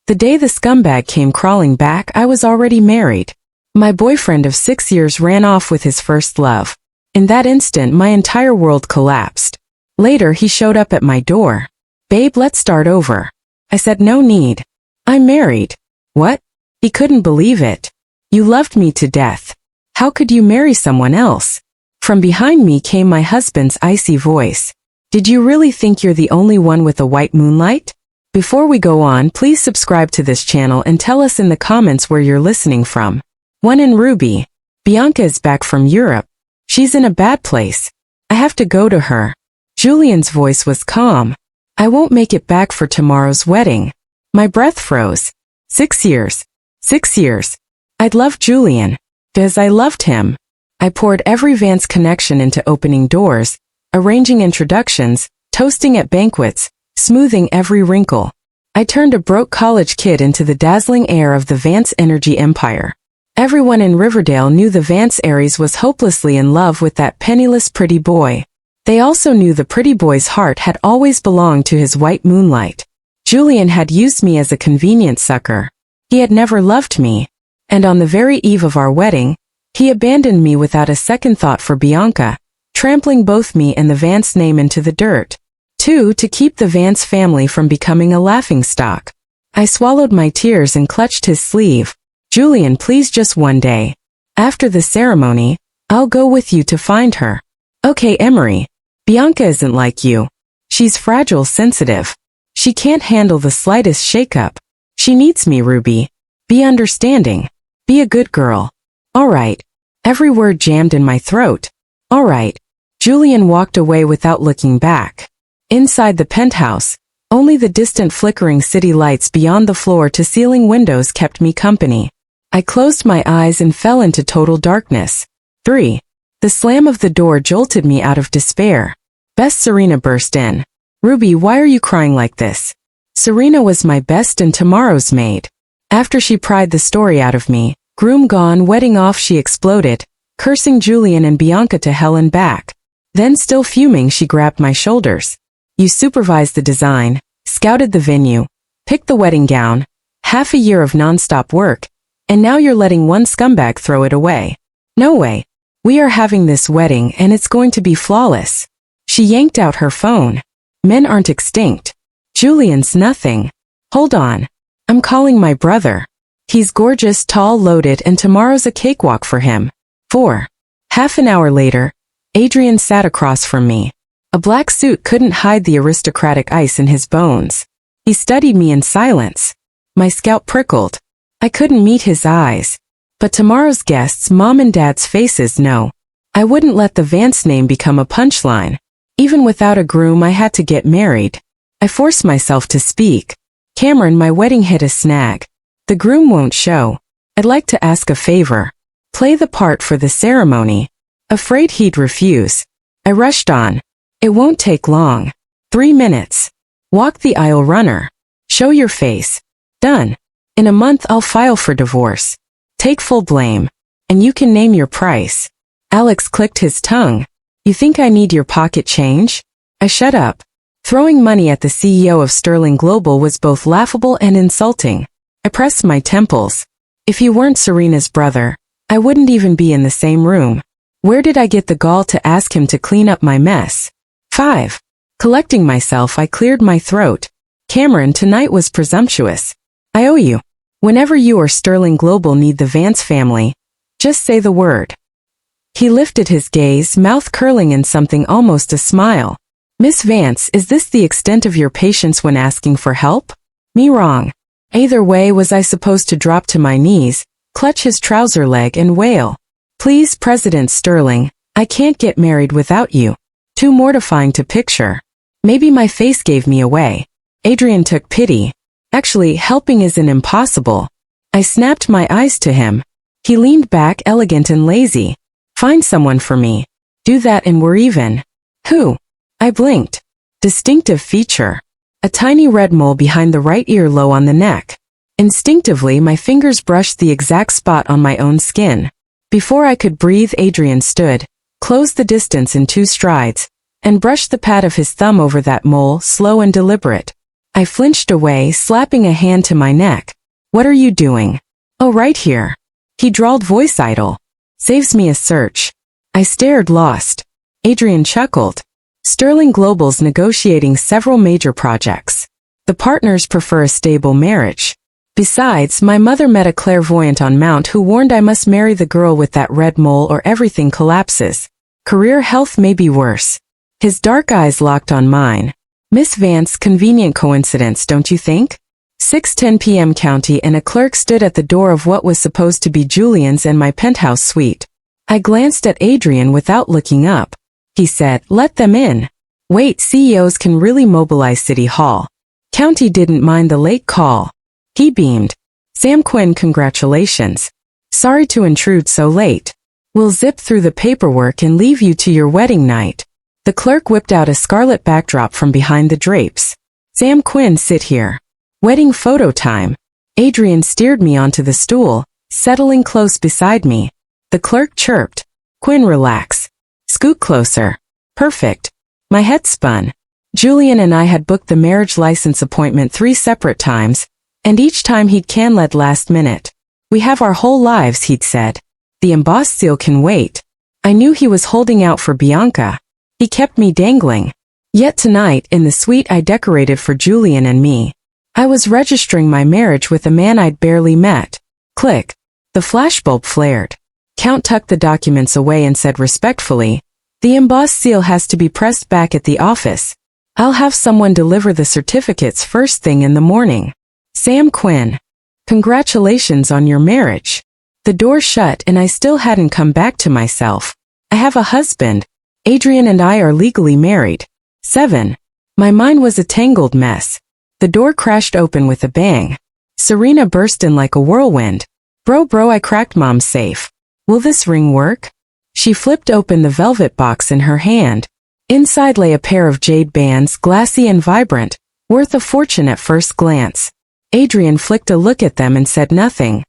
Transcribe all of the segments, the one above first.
The day the scumbag came crawling back, I was already married. My boyfriend of 6 years ran off with his first love. In that instant, my entire world collapsed. Later, he showed up at my door. "Babe, let's start over." I said, "No need. I'm married." "What?" He couldn't believe it. "You loved me to death. How could you marry someone else?" From behind me came my husband's icy voice. "Did you really think you're the only one with a white moonlight?" Before we go on, please subscribe to this channel and tell us in the comments where you're listening from. 1 in Ruby. Bianca is back from Europe. She's in a bad place. I have to go to her. Julian's voice was calm. "I won't make it back for tomorrow's wedding." My breath froze. 6 years. 6 years. I'd loved Julian. Because I loved him. I poured every Vance connection into opening doors, arranging introductions, toasting at banquets, smoothing every wrinkle. I turned a broke college kid into the dazzling heir of the Vance energy empire. Everyone in Riverdale knew the Vance Aries was hopelessly in love with that penniless pretty boy. They also knew the pretty boy's heart had always belonged to his white moonlight. Julian had used me as a convenient sucker. He had never loved me. And on the very eve of our wedding, he abandoned me without a second thought for Bianca, trampling both me and the Vance name into the dirt. 2. To keep the Vance family from becoming a laughingstock. I swallowed my tears and clutched his sleeve. "Julian, please, just one day. After the ceremony, I'll go with you to find her." "Okay, Emery. Bianca isn't like you. She's fragile, sensitive. She can't handle the slightest shakeup. She needs me, Ruby. Be understanding. Be a good girl." "All right." Every word jammed in my throat. "All right." Julian walked away without looking back. Inside the penthouse, only the distant flickering city lights beyond the floor-to-ceiling windows kept me company. I closed my eyes and fell into total darkness. 3. The slam of the door jolted me out of despair. Best Serena burst in. "Ruby, why are you crying like this?" Serena was my best and tomorrow's maid. After she pried the story out of me, groom gone, wedding off, she exploded, cursing Julian and Bianca to hell and back. Then, still fuming, she grabbed my shoulders. "You supervised the design, scouted the venue, picked the wedding gown, half a year of non-stop work, and now you're letting one scumbag throw it away. No way. We are having this wedding and it's going to be flawless." She yanked out her phone. "Men aren't extinct. Julian's nothing. Hold on. I'm calling my brother. He's gorgeous, tall, loaded, and tomorrow's a cakewalk for him." 4. Half an hour later, Adrian sat across from me. A black suit couldn't hide the aristocratic ice in his bones. He studied me in silence. My scalp prickled. I couldn't meet his eyes. But tomorrow's guests, Mom and Dad's faces, no. I wouldn't let the Vance name become a punchline. Even without a groom, I had to get married. I forced myself to speak. "Cameron, my wedding hit a snag. The groom won't show. I'd like to ask a favor. Play the part for the ceremony." Afraid he'd refuse, I rushed on. "It won't take long. 3 minutes. Walk the aisle, runner. Show your face. Done. In a month I'll file for divorce. Take full blame. And you can name your price." Alex clicked his tongue. "You think I need your pocket change?" I shut up. Throwing money at the CEO of Sterling Global was both laughable and insulting. I pressed my temples. If he weren't Serena's brother, I wouldn't even be in the same room. Where did I get the gall to ask him to clean up my mess? 5. Collecting myself, I cleared my throat. "Cameron, tonight was presumptuous. I owe you. Whenever you or Sterling Global need the Vance family, just say the word." He lifted his gaze, mouth curling in something almost a smile. "Miss Vance, is this the extent of your patience when asking for help?" Me wrong. Either way, was I supposed to drop to my knees, clutch his trouser leg and wail, "Please, President Sterling, I can't get married without you." Too mortifying to picture. Maybe my face gave me away. Adrian took pity. Actually, helping isn't impossible. I snapped my eyes to him. He leaned back, elegant and lazy. "Find someone for me. Do that and we're even." "Who?" I blinked. Distinctive feature. A tiny red mole behind the right ear, low on the neck. Instinctively, my fingers brushed the exact spot on my own skin. Before I could breathe, Adrian stood, closed the distance in 2 strides, and brushed the pad of his thumb over that mole, slow and deliberate. I flinched away, slapping a hand to my neck. What are you doing? Oh, right here. He drawled, voice idle. Saves me a search. I stared, lost. Adrian chuckled. Sterling Global's negotiating several major projects. The partners prefer a stable marriage. Besides, my mother met a clairvoyant on Mount who warned I must marry the girl with that red mole or everything collapses. Career health may be worse. His dark eyes locked on mine. Miss Vance, convenient coincidence, don't you think? 6:10 p.m. County, and a clerk stood at the door of what was supposed to be Julian's and my penthouse suite. I glanced at Adrian without looking up. He said, let them in. Wait, CEOs can really mobilize City Hall. County didn't mind the late call. He beamed. Sam Quinn, congratulations. Sorry to intrude so late. We'll zip through the paperwork and leave you to your wedding night. The clerk whipped out a scarlet backdrop from behind the drapes. Sam Quinn, sit here. Wedding photo time. Adrian steered me onto the stool, settling close beside me. The clerk chirped. Quinn, relax. Scoot closer. Perfect. My head spun. Julian and I had booked the marriage license appointment 3 separate times, and each time he'd canceled last minute. We have our whole lives, he'd said. The embossed seal can wait. I knew he was holding out for Bianca. He kept me dangling. Yet tonight, in the suite I decorated for Julian and me, I was registering my marriage with a man I'd barely met. Click. The flashbulb flared. Count tucked the documents away and said respectfully, the embossed seal has to be pressed back at the office. I'll have someone deliver the certificates first thing in the morning. Sam Quinn. Congratulations on your marriage. The door shut and I still hadn't come back to myself. I have a husband. Adrian and I are legally married. 7. My mind was a tangled mess. The door crashed open with a bang. Serena burst in like a whirlwind. Bro, I cracked Mom's safe. Will this ring work? She flipped open the velvet box in her hand. Inside lay a pair of jade bands, glassy and vibrant, worth a fortune at first glance. Adrian flicked a look at them and said nothing.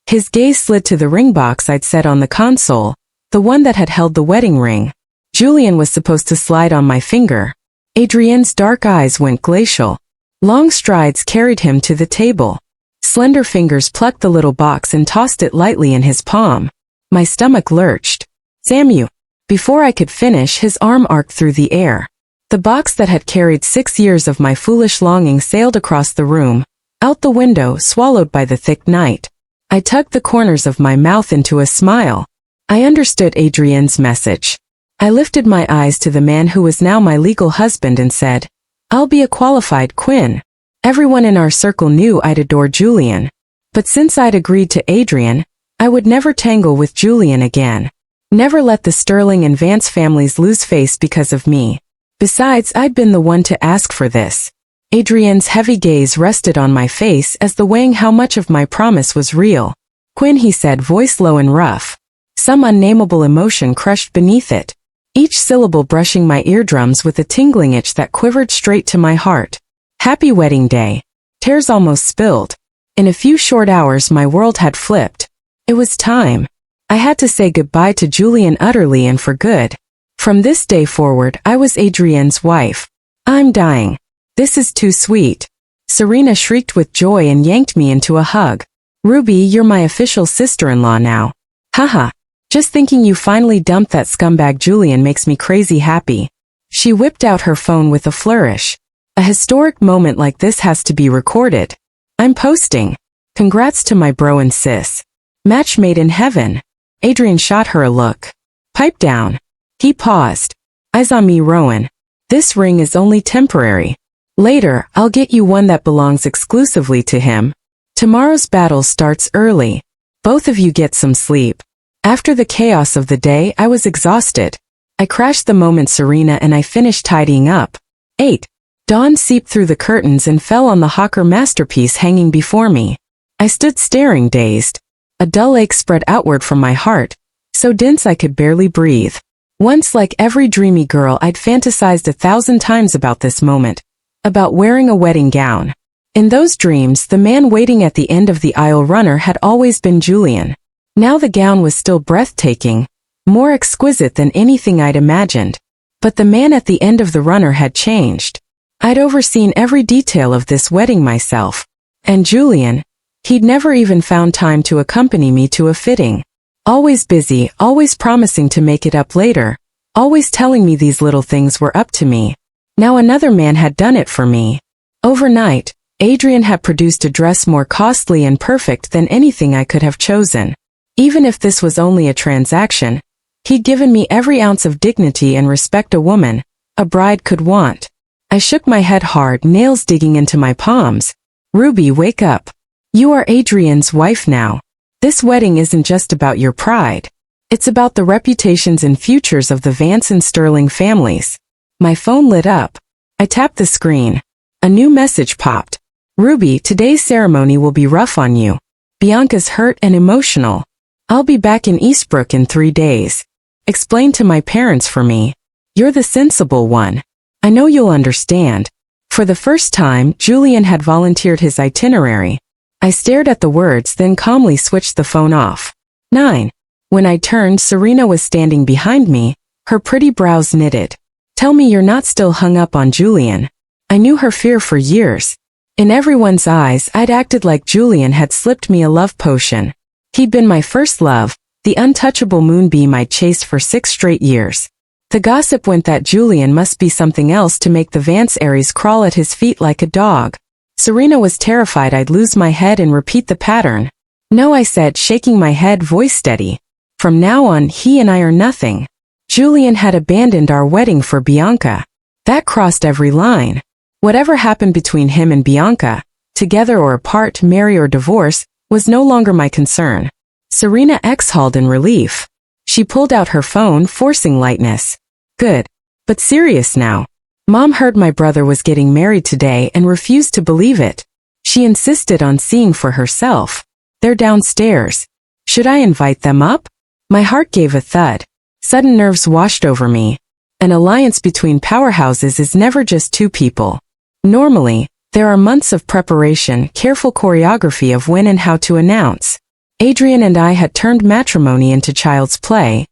His gaze slid to the ring box I'd set on the console, the one that had held the wedding ring. Julian was supposed to slide on my finger. Adrian's dark eyes went glacial. Long strides carried him to the table. Slender fingers plucked the little box and tossed it lightly in his palm. My stomach lurched. Samu. Before I could finish, his arm arced through the air. The box that had carried 6 years of my foolish longing sailed across the room, out the window, swallowed by the thick night. I tugged the corners of my mouth into a smile. I understood Adrian's message. I lifted my eyes to the man who was now my legal husband and said, I'll be a qualified Quinn. Everyone in our circle knew I'd adore Julian. But since I'd agreed to Adrian, I would never tangle with Julian again. Never let the Sterling and Vance families lose face because of me. Besides, I'd been the one to ask for this. Adrian's heavy gaze rested on my face as the weighing how much of my promise was real. Quinn, he said, voice low and rough. Some unnameable emotion crushed beneath it, each syllable brushing my eardrums with a tingling itch that quivered straight to my heart. Happy wedding day. Tears almost spilled. In a few short hours my world had flipped. It was time. I had to say goodbye to Julian utterly and for good. From this day forward, I was Adrian's wife. I'm dying. This is too sweet. Serena shrieked with joy and yanked me into a hug. Ruby, you're my official sister-in-law now. Haha. Just thinking you finally dumped that scumbag Julian makes me crazy happy. She whipped out her phone with a flourish. A historic moment like this has to be recorded. I'm posting. Congrats to my bro and sis. Match made in heaven. Adrian shot her a look. Pipe down. He paused. Eyes on me, Rowan. This ring is only temporary. Later, I'll get you one that belongs exclusively to him. Tomorrow's battle starts early. Both of you get some sleep. After the chaos of the day, I was exhausted. I crashed the moment Serena and I finished tidying up. 8. Dawn seeped through the curtains and fell on the Hawker masterpiece hanging before me. I stood staring, dazed. A dull ache spread outward from my heart, so dense I could barely breathe. Once, like every dreamy girl, I'd fantasized 1,000 times about this moment, about wearing a wedding gown. In those dreams, the man waiting at the end of the aisle runner had always been Julian. Now the gown was still breathtaking, more exquisite than anything I'd imagined. But the man at the end of the runner had changed. I'd overseen every detail of this wedding myself. And Julian, he'd never even found time to accompany me to a fitting. Always busy, always promising to make it up later, always telling me these little things were up to me. Now another man had done it for me. Overnight, Adrian had produced a dress more costly and perfect than anything I could have chosen. Even if this was only a transaction, he'd given me every ounce of dignity and respect a woman, a bride could want. I shook my head hard, nails digging into my palms. Ruby, wake up. You are Adrian's wife now. This wedding isn't just about your pride. It's about the reputations and futures of the Vance and Sterling families. My phone lit up. I tapped the screen. A new message popped. Ruby, today's ceremony will be rough on you. Bianca's hurt and emotional. I'll be back in Eastbrook in 3 days. Explain to my parents for me. You're the sensible one. I know you'll understand. For the first time, Julian had volunteered his itinerary. I stared at the words, then calmly switched the phone off. 9. When I turned, Serena was standing behind me, her pretty brows knitted. Tell me you're not still hung up on Julian. I knew her fear for years. In everyone's eyes, I'd acted like Julian had slipped me a love potion. He'd been my first love, the untouchable moonbeam I'd chased for 6 straight years. The gossip went that Julian must be something else to make the Vance Aries crawl at his feet like a dog. Serena was terrified I'd lose my head and repeat the pattern. No, I said, shaking my head, voice steady. From now on, he and I are nothing. Julian had abandoned our wedding for Bianca. That crossed every line. Whatever happened between him and Bianca, together or apart, marry or divorce, was no longer my concern. Serena exhaled in relief. She pulled out her phone, forcing lightness. Good. But serious now. Mom heard my brother was getting married today and refused to believe it. She insisted on seeing for herself. They're downstairs. Should I invite them up? My heart gave a thud. Sudden nerves washed over me. An alliance between powerhouses is never just 2 people. Normally, there are months of preparation, careful choreography of when and how to announce. Adrian and I had turned matrimony into child's play.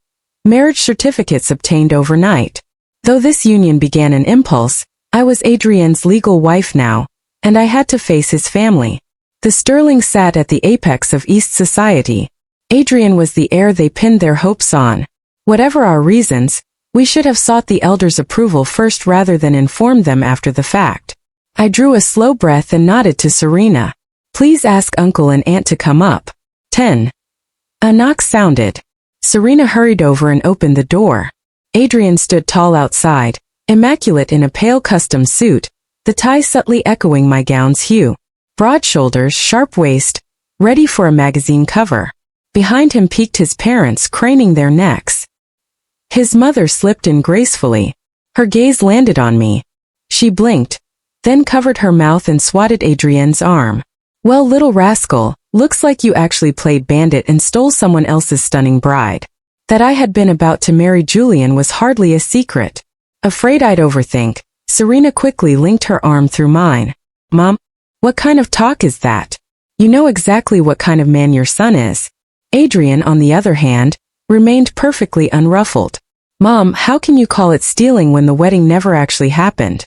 Marriage certificates obtained overnight. Though this union began an impulse, I was Adrian's legal wife now, and I had to face his family. The Sterlings sat at the apex of East society. Adrian was the heir they pinned their hopes on. Whatever our reasons, we should have sought the elders' approval first rather than informed them after the fact. I drew a slow breath and nodded to Serena. Please ask Uncle and Aunt to come up. 10. A knock sounded. Serena hurried over and opened the door. Adrian stood tall outside, immaculate in a pale custom suit, the tie subtly echoing my gown's hue. Broad shoulders, sharp waist, ready for a magazine cover. Behind him peeked his parents, craning their necks. His mother slipped in gracefully. Her gaze landed on me. She blinked, then covered her mouth and swatted Adrian's arm. Well, little rascal, looks like you actually played bandit and stole someone else's stunning bride. That I had been about to marry Julian was hardly a secret. Afraid I'd overthink, Serena quickly linked her arm through mine. Mom, what kind of talk is that? You know exactly what kind of man your son is. Adrian, on the other hand, remained perfectly unruffled. Mom, how can you call it stealing when the wedding never actually happened?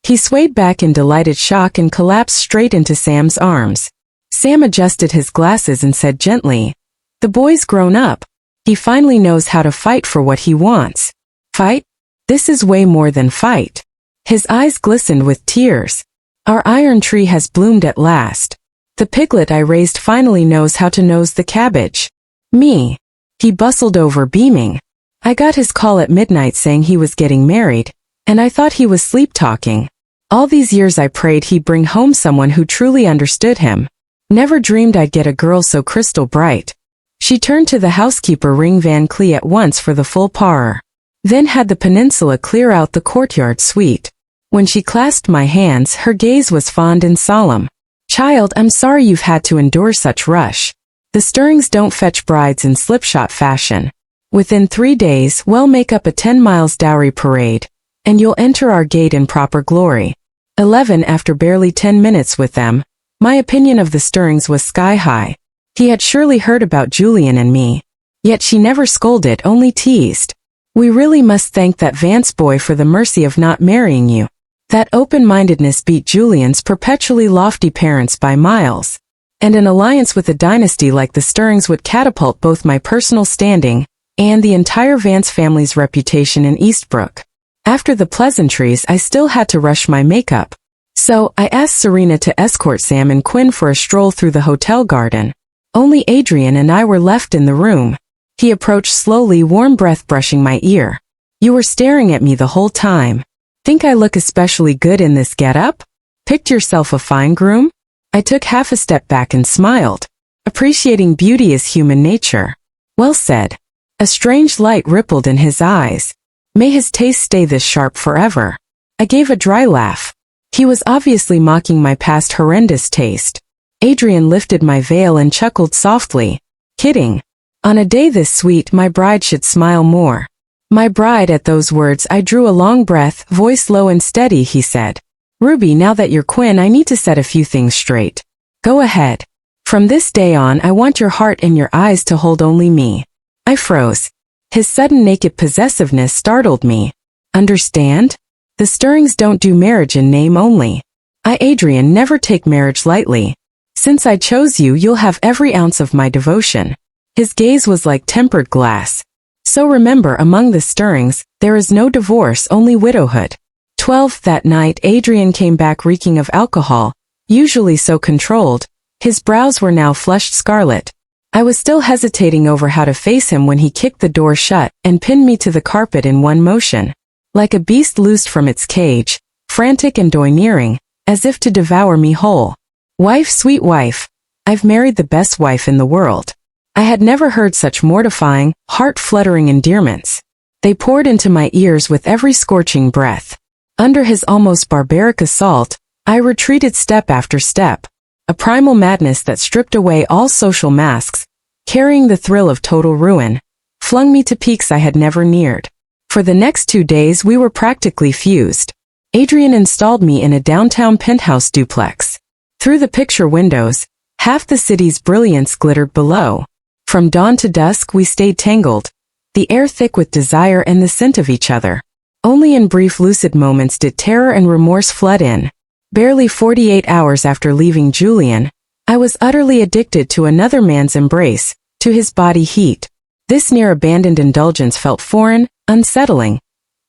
He swayed back in delighted shock and collapsed straight into Sam's arms. Sam adjusted his glasses and said gently, "The boy's grown up. He finally knows how to fight for what he wants." Fight? This is way more than fight. His eyes glistened with tears. Our iron tree has bloomed at last. The piglet I raised finally knows how to nose the cabbage. Me. He bustled over, beaming. I got his call at midnight saying he was getting married, and I thought he was sleep-talking. All these years I prayed he'd bring home someone who truly understood him. Never dreamed I'd get a girl so crystal bright. She turned to the housekeeper, Ring Van Clee, at once for the full parlor. Then had the peninsula clear out the courtyard suite. When she clasped my hands, her gaze was fond and solemn. Child, I'm sorry you've had to endure such rush. The Sterlings don't fetch brides in slipshod fashion. Within 3 days, we'll make up a 10 miles dowry parade, and you'll enter our gate in proper glory. 11. After barely 10 minutes with them, my opinion of the Sterlings was sky high. He had surely heard about Julian and me. Yet she never scolded, only teased. We really must thank that Vance boy for the mercy of not marrying you. That open-mindedness beat Julian's perpetually lofty parents by miles. And an alliance with a dynasty like the Stirrings would catapult both my personal standing and the entire Vance family's reputation in Eastbrook. After the pleasantries, I still had to rush my makeup. So, I asked Serena to escort Sam and Quinn for a stroll through the hotel garden. Only Adrian and I were left in the room. He approached slowly, warm breath brushing my ear. "You were staring at me the whole time. Think I look especially good in this getup? Picked yourself a fine groom?" I took half a step back and smiled. Appreciating beauty is human nature. Well said. A strange light rippled in his eyes. May his taste stay this sharp forever. I gave a dry laugh. He was obviously mocking my past horrendous taste. Adrian lifted my veil and chuckled softly. "Kidding. On a day this sweet, my bride should smile more." My bride. At those words I drew a long breath, voice low and steady. He said, "Ruby, now that you're Quinn, I need to set a few things straight. Go ahead. From this day on, I want your heart and your eyes to hold only me." I froze. His sudden naked possessiveness startled me. "Understand? The Stirrings don't do marriage in name only. I, Adrian, never take marriage lightly. Since I chose you, you'll have every ounce of my devotion." His gaze was like tempered glass. "So remember, among the Stirrings, there is no divorce, only widowhood." 12. That night, Adrian came back reeking of alcohol, usually so controlled. His brows were now flushed scarlet. I was still hesitating over how to face him when he kicked the door shut and pinned me to the carpet in one motion. Like a beast loosed from its cage, frantic and domineering, as if to devour me whole. "Wife, sweet wife. I've married the best wife in the world." I had never heard such mortifying, heart-fluttering endearments. They poured into my ears with every scorching breath. Under his almost barbaric assault, I retreated step after step. A primal madness that stripped away all social masks, carrying the thrill of total ruin, flung me to peaks I had never neared. For the next 2 days we were practically fused. Adrian installed me in a downtown penthouse duplex. Through the picture windows, half the city's brilliance glittered below. From dawn to dusk we stayed tangled, the air thick with desire and the scent of each other. Only in brief lucid moments did terror and remorse flood in. Barely 48 hours after leaving Julian, I was utterly addicted to another man's embrace, to his body heat. This near-abandoned indulgence felt foreign, unsettling.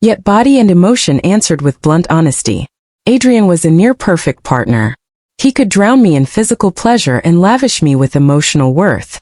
Yet body and emotion answered with blunt honesty. Adrian was a near-perfect partner. He could drown me in physical pleasure and lavish me with emotional worth.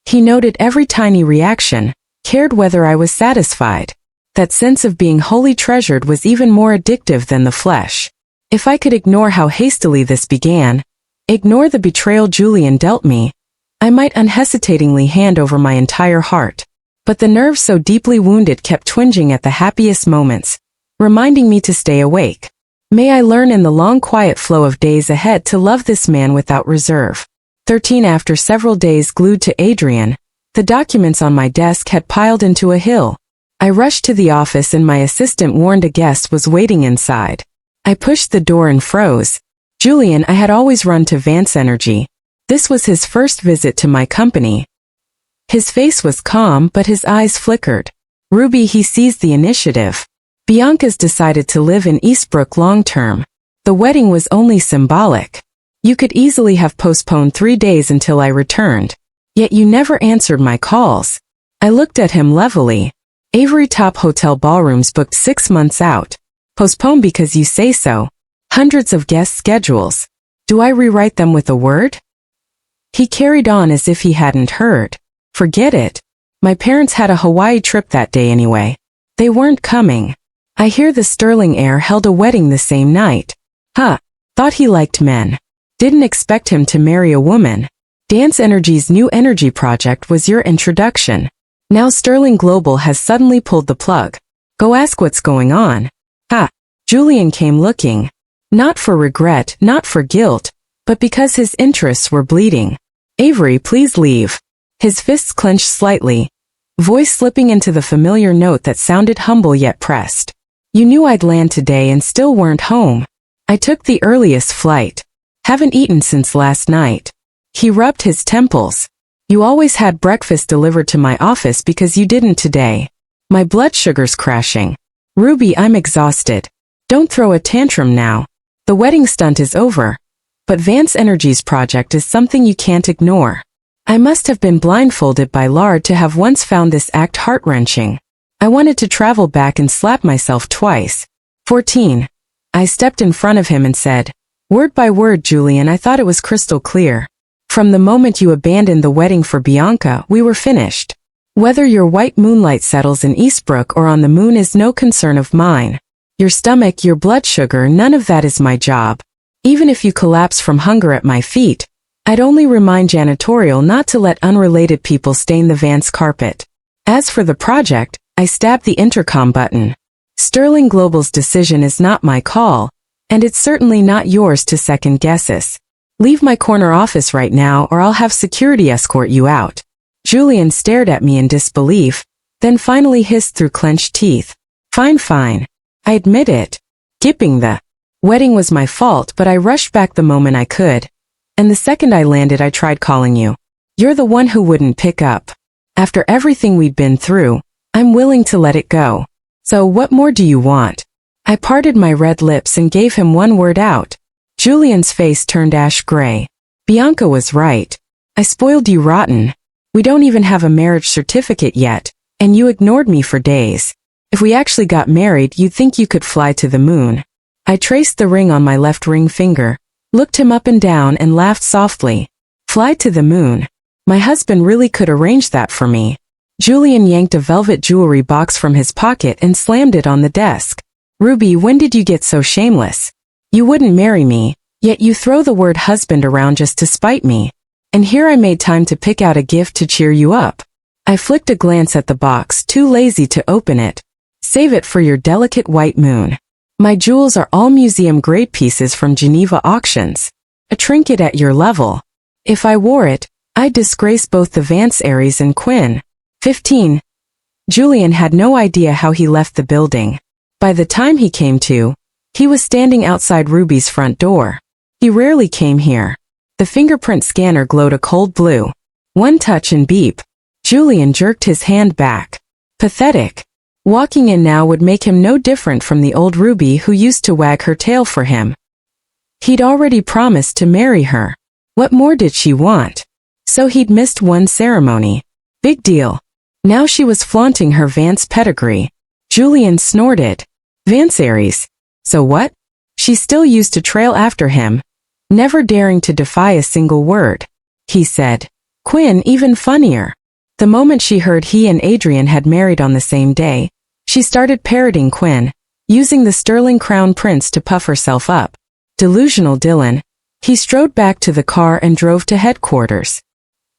He noted every tiny reaction, cared whether I was satisfied. That sense of being wholly treasured was even more addictive than the flesh. If I could ignore how hastily this began, ignore the betrayal Julian dealt me, I might unhesitatingly hand over my entire heart. But the nerve so deeply wounded kept twinging at the happiest moments, reminding me to stay awake. May I learn in the long quiet flow of days ahead to love this man without reserve. 13. After several days glued to Adrian, the documents on my desk had piled into a hill. I rushed to the office and my assistant warned a guest was waiting inside. I pushed the door and froze. Julian, I had always run to Vance Energy. This was his first visit to my company. His face was calm, but his eyes flickered. "Ruby," he seized the initiative. "Bianca's decided to live in Eastbrook long-term. The wedding was only symbolic. You could easily have postponed 3 days until I returned. Yet you never answered my calls." I looked at him levelly. "Avery Top Hotel ballrooms booked 6 months out. Postpone because you say so. Hundreds of guest schedules. Do I rewrite them with a word?" He carried on as if he hadn't heard. "Forget it. My parents had a Hawaii trip that day anyway. They weren't coming. I hear the Sterling heir held a wedding the same night. Huh. Thought he liked men. Didn't expect him to marry a woman. Dance Energy's new energy project was your introduction. Now Sterling Global has suddenly pulled the plug. Go ask what's going on." Ha. Julian came looking. Not for regret, not for guilt, but because his interests were bleeding. "Avery, please leave." His fists clenched slightly, voice slipping into the familiar note that sounded humble yet pressed. "You knew I'd land today and still weren't home. I took the earliest flight. Haven't eaten since last night." He rubbed his temples. "You always had breakfast delivered to my office because you didn't today." My blood sugar's crashing. "Ruby, I'm exhausted. Don't throw a tantrum now. The wedding stunt is over. But Vance Energy's project is something you can't ignore. I must have been blindfolded by lard to have once found this act heart-wrenching. I wanted to travel back and slap myself twice. 14. I stepped in front of him and said, word by word, Julian, I thought it was crystal clear. From the moment you abandoned the wedding for Bianca, we were finished. Whether your white moonlight settles in Eastbrook or on the moon is no concern of mine. Your stomach, your blood sugar, none of that is my job. Even if you collapse from hunger at my feet, I'd only remind janitorial not to let unrelated people stain the Vance carpet. As for the project, I stabbed the intercom button. Sterling Global's decision is not my call, and it's certainly not yours to second guess us. Leave my corner office right now or I'll have security escort you out. Julian stared at me in disbelief, then finally hissed through clenched teeth. Fine, fine. I admit it. Skipping the wedding was my fault, but I rushed back the moment I could. And the second I landed, I tried calling you. You're the one who wouldn't pick up. After everything we'd been through, I'm willing to let it go. So what more do you want? I parted my red lips and gave him one word out. Julian's face turned ash gray. Bianca was right. I spoiled you rotten. We don't even have a marriage certificate yet, and you ignored me for days. If we actually got married, you'd think you could fly to the moon. I traced the ring on my left ring finger, looked him up and down and laughed softly. Fly to the moon. My husband really could arrange that for me. Julian yanked a velvet jewelry box from his pocket and slammed it on the desk. Ruby, when did you get so shameless? You wouldn't marry me, yet you throw the word husband around just to spite me. And here I made time to pick out a gift to cheer you up. I flicked a glance at the box, too lazy to open it. Save it for your delicate white moon. My jewels are all museum-grade pieces from Geneva auctions. A trinket at your level. If I wore it, I'd disgrace both the Vance Aries and Quinn. 15. Julian had no idea how he left the building. By the time he came to, he was standing outside Ruby's front door. He rarely came here. The fingerprint scanner glowed a cold blue. One touch and beep. Julian jerked his hand back. Pathetic. Walking in now would make him no different from the old Ruby who used to wag her tail for him. He'd already promised to marry her. What more did she want? So he'd missed one ceremony. Big deal. Now she was flaunting her Vance pedigree. Julian snorted. Vance Aries. So what? She still used to trail after him, never daring to defy a single word. He said. Quinn, even funnier. The moment she heard he and Adrian had married on the same day, she started parroting Quinn, using the sterling crown prince to puff herself up. Delusional Dylan. He strode back to the car and drove to headquarters.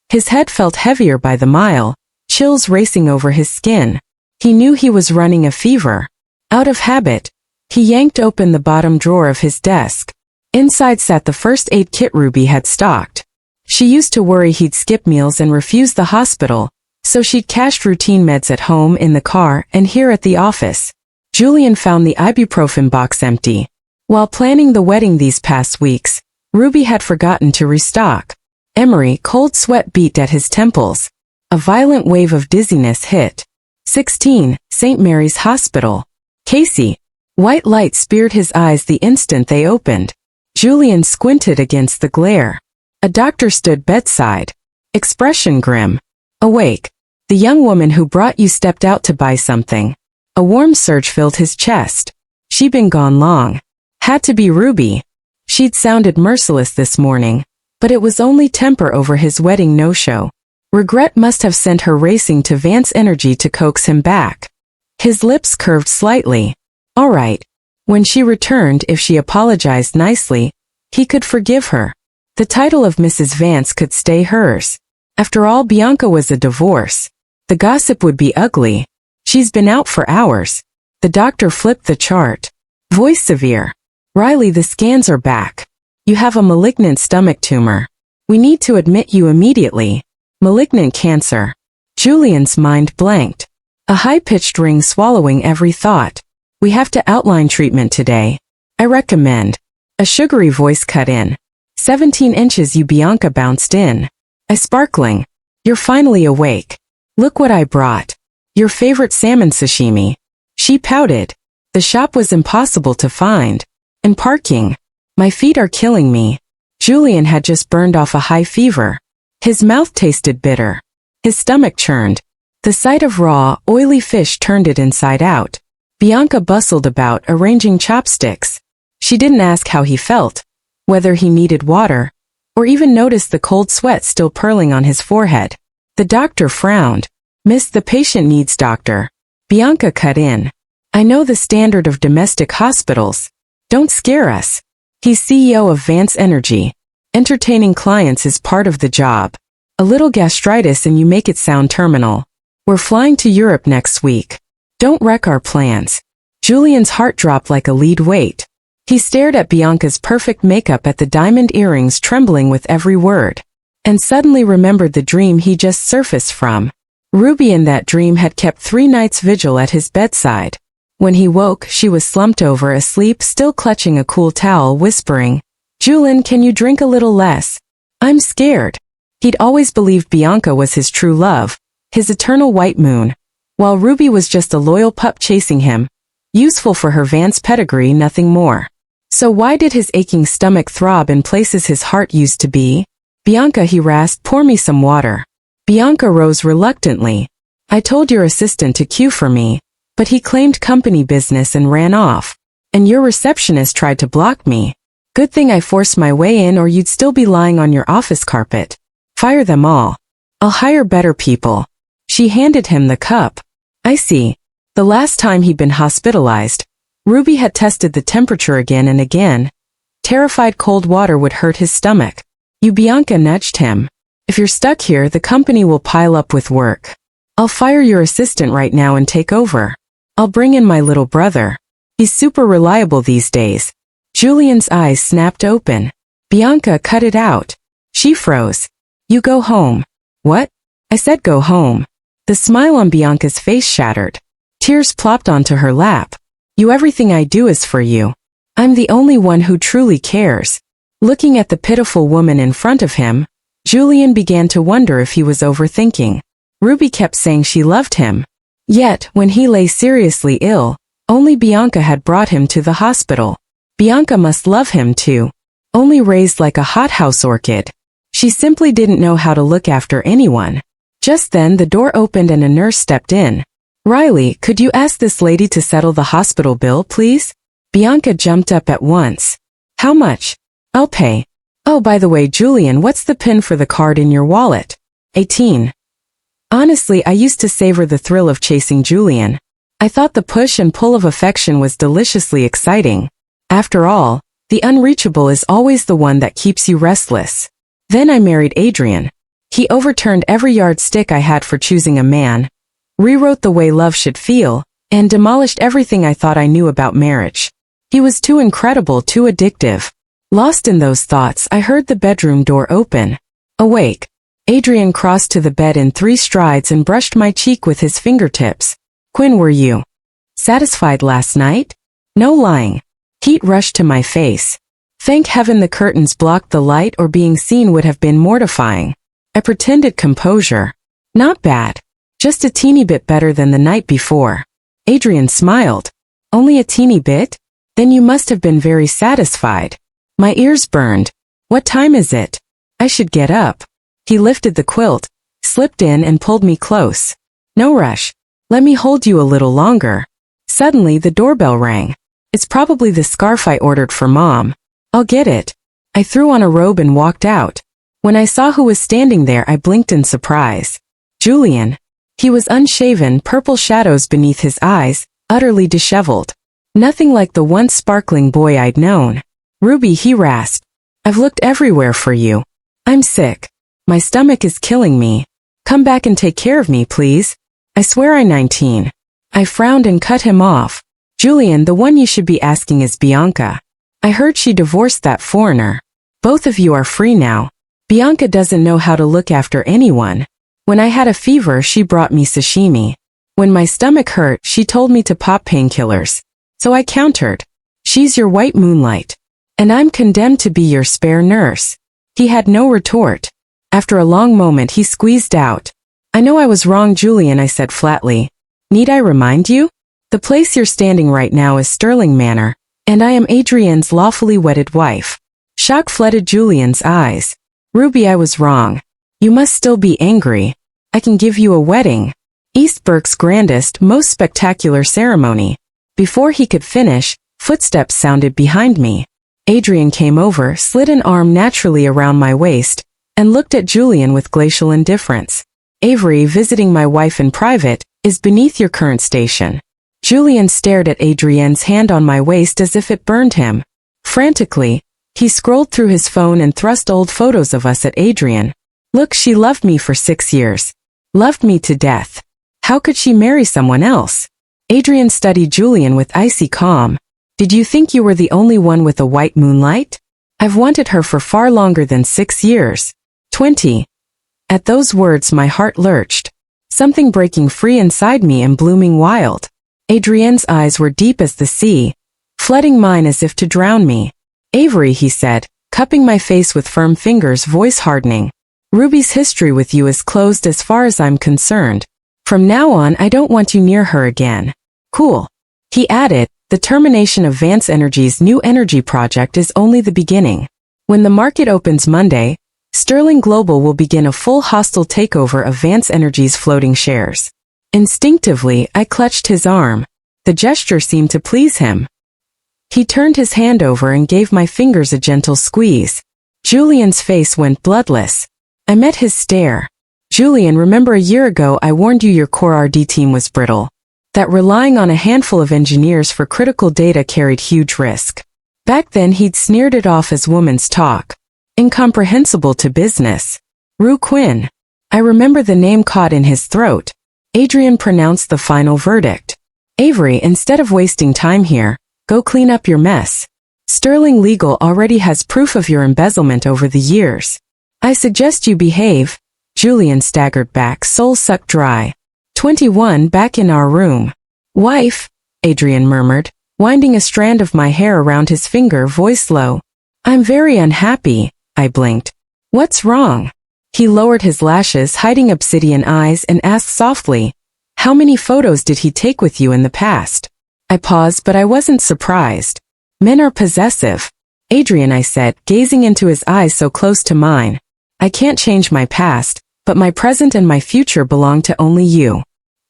His head felt heavier by the mile, chills racing over his skin. He knew he was running a fever. Out of habit, he yanked open the bottom drawer of his desk. Inside sat the first aid kit Ruby had stocked. She used to worry he'd skip meals and refuse the hospital, so she'd cached routine meds at home, in the car, and here at the office. Julian found the ibuprofen box empty. While planning the wedding these past weeks, Ruby had forgotten to restock. Emery, cold sweat beat at his temples. A violent wave of dizziness hit. 16. St. Mary's Hospital. Casey. White light speared his eyes the instant they opened. Julian squinted against the glare. A doctor stood bedside. Expression grim. Awake. The young woman who brought you stepped out to buy something. A warm surge filled his chest. She'd been gone long. Had to be Ruby. She'd sounded merciless this morning, but it was only temper over his wedding no-show. Regret must have sent her racing to Vance Energy to coax him back. His lips curved slightly. All right. When she returned, if she apologized nicely, he could forgive her. The title of Mrs. Vance could stay hers. After all, Bianca was a divorce. The gossip would be ugly. She's been out for hours. The doctor flipped the chart. Voice severe. Riley, the scans are back. You have a malignant stomach tumor. We need to admit you immediately. Malignant cancer. Julian's mind blanked. A high-pitched ring swallowing every thought. We have to outline treatment today. I recommend. A sugary voice cut in. 17 inches, you, Bianca bounced in. I sparkling. You're finally awake. Look what I brought. Your favorite salmon sashimi. She pouted. The shop was impossible to find. And parking. My feet are killing me. Julian had just burned off a high fever. His mouth tasted bitter. His stomach churned. The sight of raw, oily fish turned it inside out. Bianca bustled about, arranging chopsticks. She didn't ask how he felt, whether he needed water, or even noticed the cold sweat still purling on his forehead. The doctor frowned. "Miss, the patient needs doctor." Bianca cut in. "I know the standard of domestic hospitals. Don't scare us." He's CEO of Vance Energy. Entertaining clients is part of the job. A little gastritis and you make it sound terminal. We're flying to Europe next week. Don't wreck our plans. Julian's heart dropped like a lead weight. He stared at Bianca's perfect makeup, at the diamond earrings, trembling with every word. And suddenly remembered the dream he just surfaced from. Ruby in that dream had kept 3 nights vigil at his bedside. When he woke, she was slumped over, asleep, still clutching a cool towel, whispering, "Julian, can you drink a little less? I'm scared." He'd always believed Bianca was his true love, his eternal white moon, while Ruby was just a loyal pup chasing him, useful for her Vance pedigree, nothing more. So why did his aching stomach throb in places his heart used to be? "Bianca," he rasped, "pour me some water." Bianca rose reluctantly. "I told your assistant to queue for me, but he claimed company business and ran off. And your receptionist tried to block me. Good thing I forced my way in, or you'd still be lying on your office carpet. Fire them all. I'll hire better people." She handed him the cup. "I see." The last time he'd been hospitalized, Ruby had tested the temperature again and again. Terrified cold water would hurt his stomach. "You," Bianca nudged him. "If you're stuck here, the company will pile up with work. I'll fire your assistant right now and take over. I'll bring in my little brother. He's super reliable these days." Julian's eyes snapped open. Bianca cut it out. She froze. "You go home." "What?" "I said go home." The smile on Bianca's face shattered. Tears plopped onto her lap. "You, everything I do is for you. I'm the only one who truly cares." Looking at the pitiful woman in front of him, Julian began to wonder if he was overthinking. Ruby kept saying she loved him. Yet, when he lay seriously ill, only Bianca had brought him to the hospital. Bianca must love him too. Only raised like a hothouse orchid. She simply didn't know how to look after anyone. Just then the door opened and a nurse stepped in. "Riley, could you ask this lady to settle the hospital bill, please?" Bianca jumped up at once. "How much?" "I'll pay. Oh, by the way, Julian, what's the PIN for the card in your wallet?" 18. Honestly, I used to savor the thrill of chasing Julian. I thought the push and pull of affection was deliciously exciting. After all, the unreachable is always the one that keeps you restless. Then I married Adrian. He overturned every yardstick I had for choosing a man, rewrote the way love should feel, and demolished everything I thought I knew about marriage. He was too incredible, too addictive. Lost in those thoughts, I heard the bedroom door open. Awake. Adrian crossed to the bed in 3 strides and brushed my cheek with his fingertips. "Quinn, were you satisfied last night?" "No lying." Heat rushed to my face. Thank heaven the curtains blocked the light, or being seen would have been mortifying. I pretended composure. "Not bad. Just a teeny bit better than the night before." Adrian smiled. "Only a teeny bit? Then you must have been very satisfied." My ears burned. "What time is it? I should get up." He lifted the quilt, slipped in and pulled me close. "No rush. Let me hold you a little longer." Suddenly the doorbell rang. "It's probably the scarf I ordered for Mom. I'll get it." I threw on a robe and walked out. When I saw who was standing there, I blinked in surprise. Julian. He was unshaven, purple shadows beneath his eyes, utterly disheveled. Nothing like the once sparkling boy I'd known. "Ruby," he rasped. "I've looked everywhere for you. I'm sick. My stomach is killing me. Come back and take care of me, please. I swear I'm 19. I frowned and cut him off. "Julian, the one you should be asking is Bianca. I heard she divorced that foreigner. Both of you are free now. Bianca doesn't know how to look after anyone. When I had a fever, she brought me sashimi. When my stomach hurt, she told me to pop painkillers. So I countered. She's your white moonlight. And I'm condemned to be your spare nurse." He had no retort. After a long moment, he squeezed out. "I know I was wrong, Julian," I said flatly. "Need I remind you?" The place you're standing right now is Sterling Manor, and I am Adrienne's lawfully wedded wife. Shock flooded Julian's eyes. Ruby, I was wrong. You must still be angry. I can give you a wedding. East Berk's grandest, most spectacular ceremony. Before he could finish, footsteps sounded behind me. Adrienne came over, slid an arm naturally around my waist, and looked at Julian with glacial indifference. Avery, visiting my wife in private, is beneath your current station. Julian stared at Adrienne's hand on my waist as if it burned him. Frantically, he scrolled through his phone and thrust old photos of us at Adrienne. Look, she loved me for 6 years. Loved me to death. How could she marry someone else? Adrienne studied Julian with icy calm. Did you think you were the only one with a white moonlight? I've wanted her for far longer than 6 years. 20. At those words my heart lurched. Something breaking free inside me and blooming wild. Adrienne's eyes were deep as the sea, flooding mine as if to drown me. Avery, he said, cupping my face with firm fingers, voice hardening. Ruby's history with you is closed as far as I'm concerned. From now on, I don't want you near her again. Cool. He added, the termination of Vance Energy's new energy project is only the beginning. When the market opens Monday, Sterling Global will begin a full hostile takeover of Vance Energy's floating shares. Instinctively, I clutched his arm. The gesture seemed to please him. He turned his hand over and gave my fingers a gentle squeeze. Julian's face went bloodless. I met his stare. Julian, remember a year ago I warned you your core RD team was brittle. That relying on a handful of engineers for critical data carried huge risk. Back then he'd sneered it off as woman's talk. Incomprehensible to business. Rue Quinn. I remember the name caught in his throat. Adrienne pronounced the final verdict. Avery, instead of wasting time here, go clean up your mess. Sterling Legal already has proof of your embezzlement over the years. I suggest you behave. Julian staggered back, soul sucked dry. 21, back in our room. Wife, Adrienne murmured, winding a strand of my hair around his finger, voice low. I'm very unhappy, I blinked. What's wrong? He lowered his lashes, hiding obsidian eyes, and asked softly, how many photos did he take with you in the past? I paused, but I wasn't surprised. Men are possessive. Adrienne, I said, gazing into his eyes so close to mine. I can't change my past, but my present and my future belong to only you.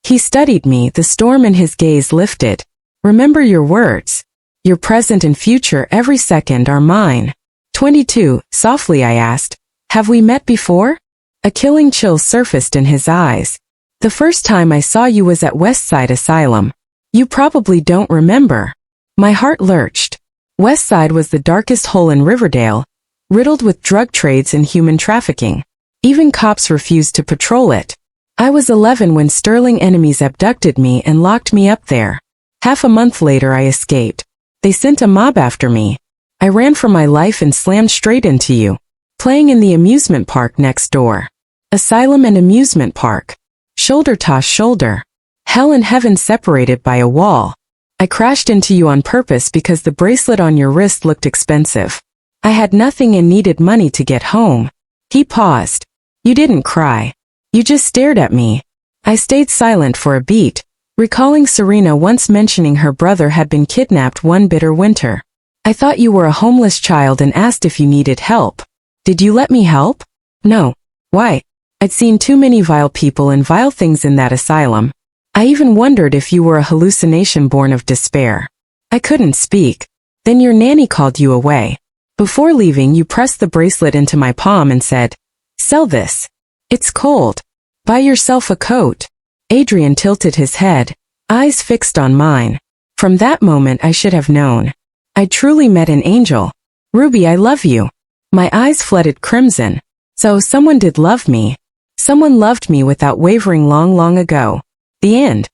He studied me, the storm in his gaze lifted. Remember your words. Your present and future every second are mine. 22, softly I asked, have we met before? A killing chill surfaced in his eyes. The first time I saw you was at Westside Asylum. You probably don't remember. My heart lurched. Westside was the darkest hole in Riverdale, riddled with drug trades and human trafficking. Even cops refused to patrol it. I was 11 when Sterling enemies abducted me and locked me up there. Half a month later I escaped. They sent a mob after me. I ran for my life and slammed straight into you. Playing in the amusement park next door. Asylum and amusement park. Shoulder to shoulder. Hell and heaven separated by a wall. I crashed into you on purpose because the bracelet on your wrist looked expensive. I had nothing and needed money to get home. He paused. You didn't cry. You just stared at me. I stayed silent for a beat, recalling Serena once mentioning her brother had been kidnapped one bitter winter. I thought you were a homeless child and asked if you needed help. Did you let me help? No. Why? I'd seen too many vile people and vile things in that asylum. I even wondered if you were a hallucination born of despair. I couldn't speak. Then your nanny called you away. Before leaving, you pressed the bracelet into my palm and said, "Sell this. It's cold. Buy yourself a coat." Adrian tilted his head, eyes fixed on mine. From that moment I should have known. I truly met an angel. Ruby, I love you. My eyes flooded crimson. So someone did love me. Someone loved me without wavering long ago. The end.